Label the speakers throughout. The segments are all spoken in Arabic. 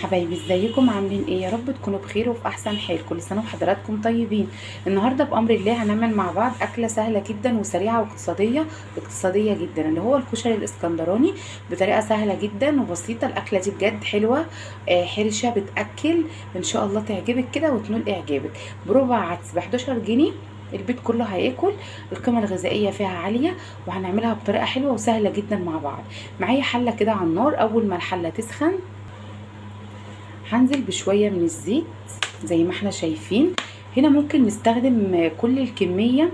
Speaker 1: حبايبي، ازيكم؟ عاملين ايه؟ يا رب تكونوا بخير وفي احسن حال. كل سنه وحضراتكم طيبين. النهارده بامر الله هنعمل مع بعض اكله سهله جدا وسريعه واقتصاديه جدا، اللي هو الكشري الاسكندراني، بطريقه سهله جدا وبسيطه. الاكله دي بجد حلوه، حرشه بتاكل. ان شاء الله تعجبك كده وتنول اعجابك. بربع عدس ب 11 جنيه، البيت كله هياكل. القيمه الغذائيه فيها عاليه، وهنعملها بطريقه حلوه وسهله جدا مع بعض. معايا حله كده على النار. اول ما الحله تسخن هنزل بشوية من الزيت زي ما احنا شايفين. هنا ممكن نستخدم كل الكمية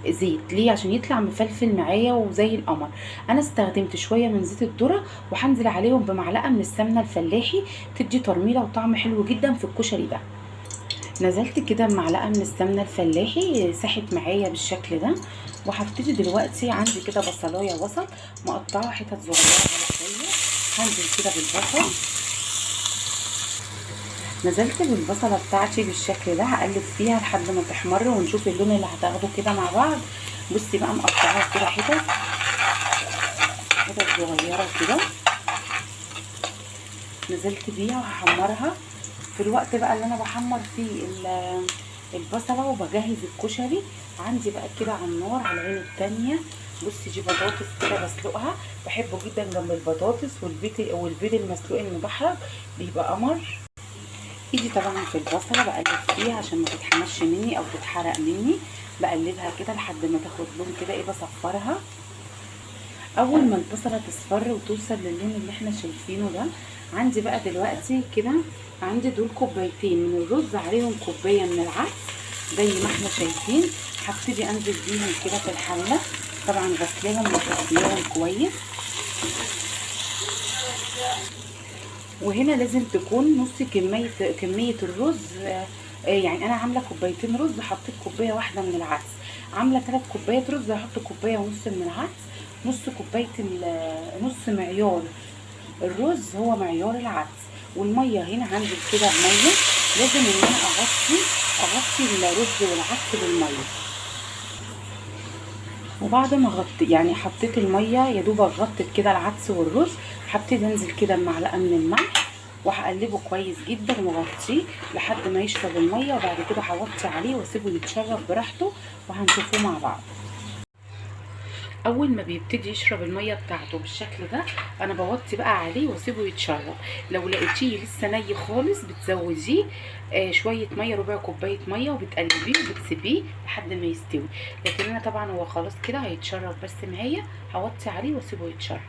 Speaker 1: زيت، ليه؟ عشان يطلع مفلفل معايا وزي القمر. انا استخدمت شوية من زيت الذرة، وهنزل عليهم بمعلقة من السمنة الفلاحي، تدي ترميلة وطعم حلو جدا في الكشري ده. نزلت كده بمعلقة من السمنة الفلاحي، ساحت معايا بالشكل ده. وهبتدي دلوقتي عندي كده بصلاية وسط مقطعة حتت صغيرة على شوية. هنزل كده بالبصل. نزلت بالبصله بتاعتي بالشكل ده، هقلب فيها لحد ما تحمر ونشوف اللون اللي هتاخده كده مع بعض. بصي بقى، مقطعاها كده حتت صغيره كده. نزلت بيها وهحمرها. في الوقت بقى اللي انا بحمر فيه البصله وبجهز الكشري، عندي بقى كده على النار على العين التانية. بصي دي بطاطس كده بسلقها، بحبه جدا جنب البطاطس والبيض المسلوق المبحرج، بيبقى قمر. ايدي طبعا في البصله بقلب فيها عشان ما تتحمش مني او تتحرق مني. بقلبها كده لحد ما تاخد لون كده، بصفرها. اول ما البصله تصفر وتوصل للون اللي احنا شايفينه ده، عندي بقى دلوقتي كده، عندي دول كوبايتين من الرز، عليهم كوبايه من العدس زي ما احنا شايفين. هبتدي انزل بيهم كده في الحله، طبعا غسلاهم وغسلاهم كويس. وهنا لازم تكون نص كمية الرز. يعني انا عامله كوبايتين رز، حطيت كوبايه واحده من العدس. عامله 3 كوبايات رز، هحط كوبايه ونص من العدس. نص كوبايه نص معيار الرز هو معيار العدس. والميه هنا هنزل كده بميه، لازم ان انا اغطي الرز والعدس بالميه. وبعد ما يعني حطيت الميه يا دوب غطت كده العدس والرز، هبتدي انزل كده بمعلقه من الملح، وهقلبه كويس جدا واغطيه لحد ما يشرب الميه. وبعد كده هوطي عليه واسيبه يتشرب براحته، وهنشوفه مع بعض. اول ما بيبتدي يشرب الميه بتاعته بالشكل ده، انا بوطي بقى عليه واسيبه يتشرب. لو لقيتيه لسه ني خالص بتزوديه شويه ميه، ربع كوبايه ميه، وبتقلبيه وبتسيبيه لحد ما يستوي. لكن انا طبعا هو خلاص كده هيتشرب بس معايا، هوطي عليه واسيبه يتشرب.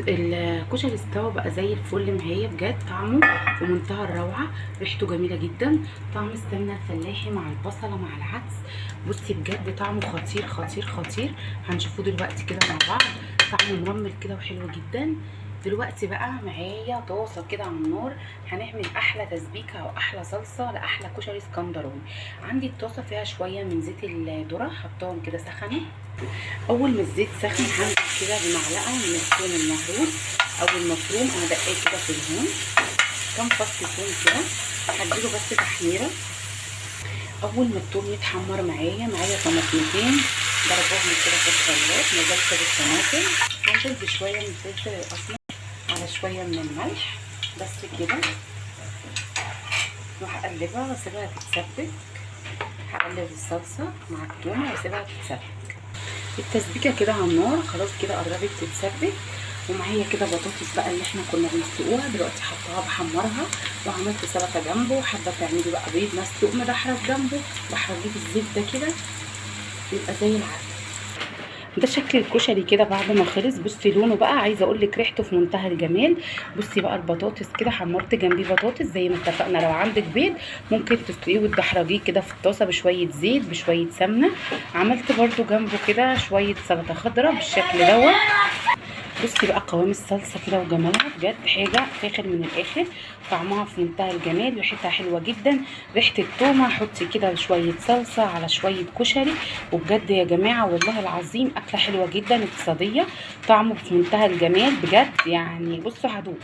Speaker 1: الكشري استوى بقى زي الفل معايا، بجد طعمه في منتهى الروعه، ريحته جميله جدا. طعم السمنه الفلاحي مع البصله مع العدس، بصي بجد طعمه خطير خطير خطير. هنشوفوه دلوقتي كده مع بعض، طعمه مرمل كده وحلو جدا. دلوقتي بقى معايا طاسه كده على النار، هنعمل احلى تسبيكه او احلى صلصه لاحلى كشري اسكندراني. عندي الطاسه فيها شويه من زيت الذره، حطاهم كده سخنوا. اول ما الزيت سخن هنزل كده بمعلقه من الثوم المهروس او المفروم، انا دقيت كده في الهون كام فص ثوم كده، هديله بس تحميره. اول ما الثوم يتحمر معايا طماطمتين ضربهم كده في الخلاط. نزلت بالطماطم، هنزل بشويه من الفلفل الاسمر على شويه من الملح بس كده، وهقلبها واسيبها تتسبك. هقلب الصلصه مع الثوم واسيبها تتسبك. التسبيكه كده على النار خلاص كده قربت تتسبك. ومعايا كده بطاطس بقى اللي احنا كنا بنسلقوها، دلوقتي حطاها بحمرها. وعملت سلطه جنبه، حابه تعملي بقى بيض مسلوق مدحرج جنبه، بحرجيه في الزيت ده كده يبقى زي العسل. ده شكل الكشري كده بعد ما خلص. بصي لونه بقى، عايزه اقول لك ريحته في منتهى الجمال. بصي بقى البطاطس كده، حمرت جنبيه بطاطس زي ما اتفقنا. لو عندك بيض ممكن تسلقيه وتدحرجيه كده في الطاسه بشويه زيت بشويه سمنه. عملت برده جنبه كده شويه سلطه خضراء بالشكل دوت. بصي بقى قوام الصلصه كده وجمالها، بجد حاجه فاخر من الاخر. طعمها في منتهى الجمال، ريحتها حلوه جدا. ريحه التومه، حطي كده شويه صلصه على شويه كشري، وبجد يا جماعه والله العظيم اكله حلوه جدا اقتصاديه. طعمه في منتهى الجمال بجد، يعني بصوا هدوق.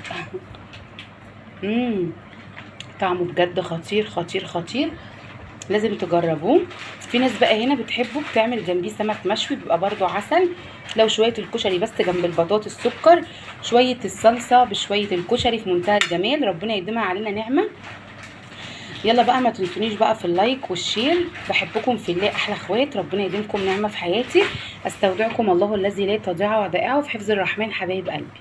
Speaker 1: طعمه بجد خطير خطير خطير. لازم تجربوه. في ناس بقى هنا بتحبه بتعمل جنبيه سمك مشوي، بيبقى برده عسل. لو شويه الكشري بس جنب البطاطس سكر، شويه الصلصه بشويه الكشري، في منتهى الجمال. ربنا يديمها علينا نعمه. يلا بقى ما تنسونيش بقى في اللايك والشير. بحبكم في الله احلى اخوات. ربنا يديمكم نعمه في حياتي. استودعكم الله الذي لا تضيع ودائعه في حفظ الرحمن حبايب قلبي.